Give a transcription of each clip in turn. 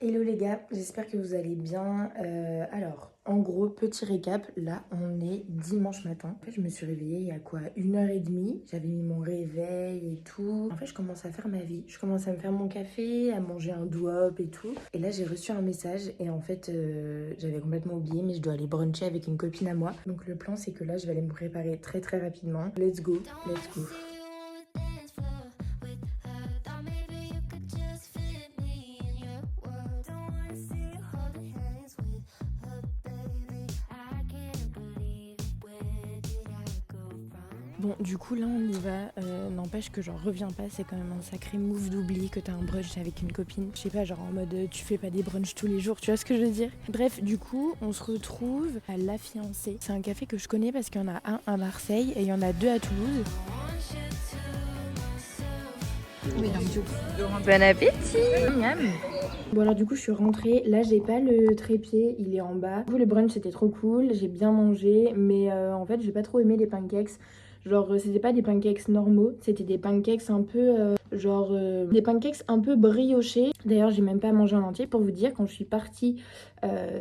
Hello les gars, j'espère que vous allez bien. Alors, en gros, petit récap, là on est dimanche matin. En fait, je me suis réveillée il y a quoi, 1h30. J'avais mis mon réveil et tout. En fait, je commence à faire ma vie. Je commence à me faire mon café, à manger un doop et tout. Et là, j'ai reçu un message et en fait, j'avais complètement oublié, mais je dois aller bruncher avec une copine à moi. Donc le plan, c'est que là, je vais aller me préparer très très rapidement. Let's go, let's go. Bon, du coup, là, on y va. N'empêche que j'en reviens pas. C'est quand même un sacré move d'oubli que t'as un brunch avec une copine. Je sais pas, genre en mode tu fais pas des brunchs tous les jours, tu vois ce que je veux dire? Bref, du coup, on se retrouve à La Fiancée. C'est un café que je connais parce qu'il y en a un à Marseille et il y en a deux à Toulouse. Oui, donc du coup, bon appétit. Miam. Bon alors du coup je suis rentrée, là j'ai pas le trépied, il est en bas. Du coup le brunch c'était trop cool, j'ai bien mangé, mais en fait j'ai pas trop aimé les pancakes. Genre c'était pas des pancakes normaux, c'était des pancakes un peu des pancakes un peu briochés. D'ailleurs j'ai même pas mangé en entier pour vous dire. Quand je suis partie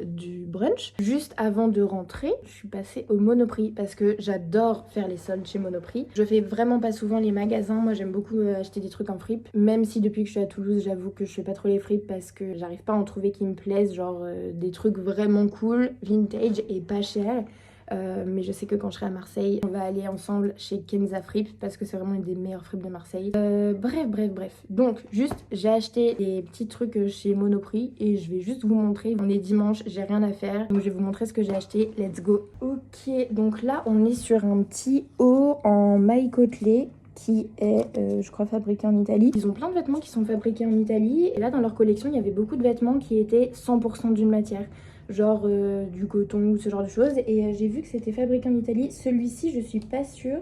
du brunch, juste avant de rentrer, je suis passée au Monoprix parce que j'adore faire les soldes chez Monoprix. Je fais vraiment pas souvent les magasins, moi j'aime beaucoup acheter des trucs en fripe, même si depuis que je suis à Toulouse j'avoue que je fais pas trop les fripes parce que j'arrive pas à en trouver qui me plaisent, genre des trucs vraiment cool, vintage et pas cher. Mais je sais que quand je serai à Marseille, on va aller ensemble chez Kenza Fripe parce que c'est vraiment une des meilleures fripes de Marseille. Bref. Donc, juste, j'ai acheté des petits trucs chez Monoprix et je vais juste vous montrer. On est dimanche, j'ai rien à faire. Donc, je vais vous montrer ce que j'ai acheté. Let's go. Ok, donc là, on est sur un petit haut en maille côtelée qui est, je crois, fabriqué en Italie. Ils ont plein de vêtements qui sont fabriqués en Italie. Et là, dans leur collection, il y avait beaucoup de vêtements qui étaient 100% d'une matière. Genre du coton ou ce genre de choses. Et j'ai vu que c'était fabriqué en Italie. Celui-ci, je suis pas sûre.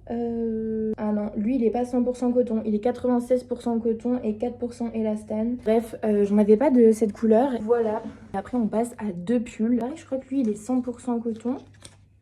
Ah non, lui, il est pas 100% coton. Il est 96% coton et 4% élastane. Bref, j'en avais pas de cette couleur. Voilà. Après, on passe à deux pulls. Pareil, je crois que lui, il est 100% coton.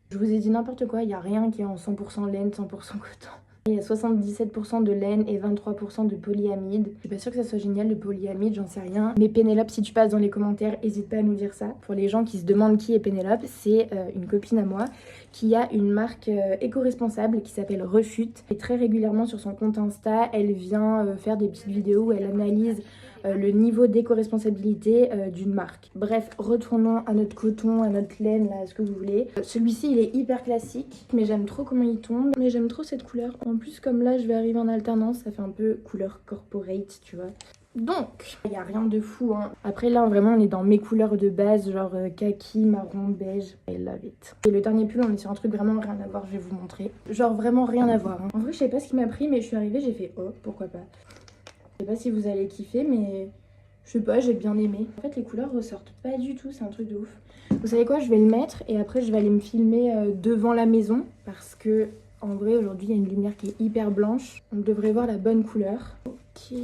Je vous ai dit n'importe quoi, il n'y a rien qui est en 100% laine, 100% coton. Il y a 77% de laine et 23% de polyamide. Je suis pas sûre que ça soit génial le polyamide, j'en sais rien. Mais Pénélope, si tu passes dans les commentaires, n'hésite pas à nous dire ça. Pour les gens qui se demandent qui est Pénélope, c'est une copine à moi qui a une marque éco-responsable qui s'appelle Refute. Et très régulièrement sur son compte Insta, elle vient faire des petites vidéos où elle analyse le niveau d'éco-responsabilité d'une marque. Bref, retournons à notre coton, à notre laine, là, ce que vous voulez. Celui-ci, il est hyper classique, mais j'aime trop comment il tombe. Mais j'aime trop cette couleur. En plus, comme là, je vais arriver en alternance, ça fait un peu couleur corporate, tu vois. Donc, il n'y a rien de fou, hein. Après, là, vraiment, on est dans mes couleurs de base, genre kaki, marron, beige. I love it. Et le dernier pull, on est sur un truc vraiment rien à voir, je vais vous montrer. Genre vraiment rien à voir, hein. En vrai, je sais pas ce qui m'a pris, mais je suis arrivée, j'ai fait oh, pourquoi pas. Je sais pas si vous allez kiffer, mais je sais pas, j'ai bien aimé. En fait, les couleurs ressortent pas du tout, c'est un truc de ouf. Vous savez quoi, je vais le mettre et après je vais aller me filmer devant la maison parce que en vrai aujourd'hui il y a une lumière qui est hyper blanche. On devrait voir la bonne couleur. Ok.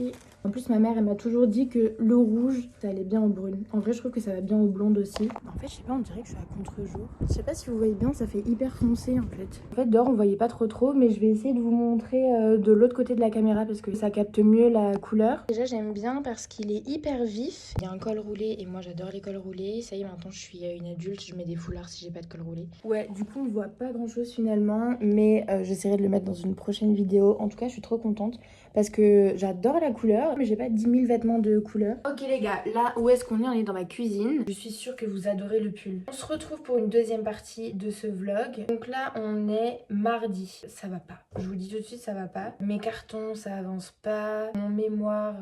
En plus ma mère elle m'a toujours dit que le rouge ça allait bien au brune. En vrai je trouve que ça va bien au blonde aussi. En fait je sais pas, on dirait que je suis à contre-jour. Je sais pas si vous voyez bien, ça fait hyper foncé en fait. En fait dehors on voyait pas trop mais je vais essayer de vous montrer de l'autre côté de la caméra parce que ça capte mieux la couleur. Déjà j'aime bien parce qu'il est hyper vif. Il y a un col roulé et moi j'adore les cols roulés. Ça y est, maintenant je suis une adulte, je mets des foulards si j'ai pas de col roulé. Ouais, du coup on voit pas grand chose finalement, mais j'essaierai de le mettre dans une prochaine vidéo. En tout cas je suis trop contente parce que j'adore la couleur, mais j'ai pas 10 000 vêtements de couleur. Ok les gars, là où est-ce qu'on est? On est dans ma cuisine. Je suis sûre que vous adorez le pull. On se retrouve pour une deuxième partie de ce vlog. Donc là on est mardi. Ça va pas. Je vous dis tout de suite ça va pas. Mes cartons ça avance pas. Mon mémoire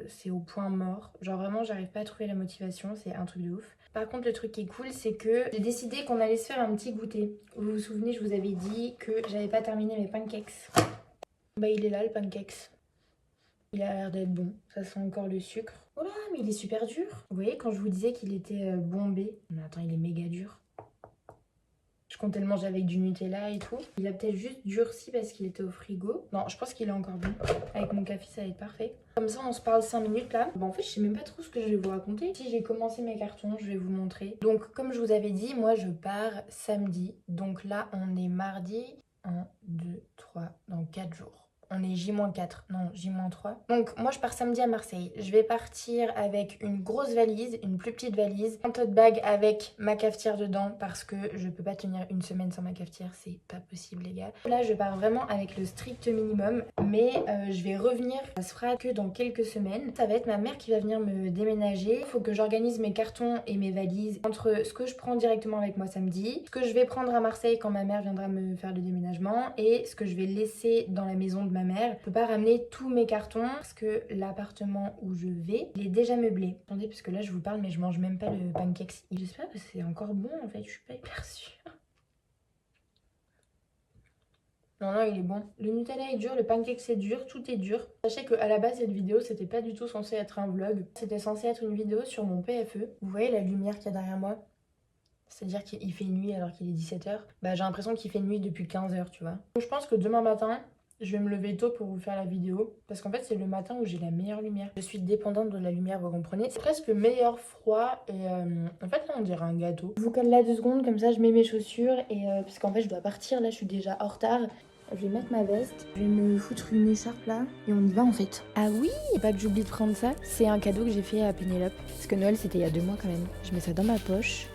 c'est au point mort. Genre vraiment j'arrive pas à trouver la motivation, c'est un truc de ouf. Par contre le truc qui est cool c'est que j'ai décidé qu'on allait se faire un petit goûter. Vous vous souvenez, je vous avais dit que j'avais pas terminé mes pancakes. Bah il est là le pancakes. Il a l'air d'être bon, ça sent encore le sucre. Oh là, mais il est super dur. Vous voyez quand je vous disais qu'il était bombé. Mais attends, il est méga dur. Je comptais le manger avec du Nutella et tout. Il a peut-être juste durci parce qu'il était au frigo. Non, je pense qu'il est encore bon. Avec mon café, ça va être parfait. Comme ça, on se parle 5 minutes là. Bon, en fait, je sais même pas trop ce que je vais vous raconter. Si j'ai commencé mes cartons, je vais vous montrer. Donc, comme je vous avais dit, moi, je pars samedi. Donc là, on est mardi. 1, 2, 3, dans 4 jours. On est J-4, non J-3. Donc moi je pars samedi à Marseille. Je vais partir avec une grosse valise, une plus petite valise, un tote bag avec ma cafetière dedans parce que je peux pas tenir une semaine sans ma cafetière, c'est pas possible les gars. Là je pars vraiment avec le strict minimum, mais je vais revenir, ça se fera que dans quelques semaines. Ça va être ma mère qui va venir me déménager. Il faut que j'organise mes cartons et mes valises entre ce que je prends directement avec moi samedi, ce que je vais prendre à Marseille quand ma mère viendra me faire le déménagement et ce que je vais laisser dans la maison de ma mère. Je peux pas ramener tous mes cartons parce que l'appartement où je vais, il est déjà meublé. Attendez, parce que là je vous parle mais je mange même pas le pancakes. J'espère que c'est encore bon en fait, je suis pas hyper sûre. Non, non, il est bon. Le Nutella est dur, le pancake c'est dur, tout est dur. Sachez qu'à la base, cette vidéo, c'était pas du tout censé être un vlog. C'était censé être une vidéo sur mon PFE. Vous voyez la lumière qu'il y a derrière moi? C'est-à-dire qu'il fait nuit alors qu'il est 17h. Bah j'ai l'impression qu'il fait nuit depuis 15h, tu vois. Donc, je pense que demain matin, je vais me lever tôt pour vous faire la vidéo. Parce qu'en fait, c'est le matin où j'ai la meilleure lumière. Je suis dépendante de la lumière, vous comprenez. C'est presque meilleur froid et en fait, là, on dirait un gâteau. Je vous cale là 2 secondes, comme ça, je mets mes chaussures. Et parce qu'en fait, je dois partir, là, je suis déjà en retard. Je vais mettre ma veste, je vais me foutre une écharpe là et on y va en fait. Ah oui, pas que j'oublie de prendre ça. C'est un cadeau que j'ai fait à Pénélope. Parce que Noël c'était il y a 2 mois quand même. Je mets ça dans ma poche.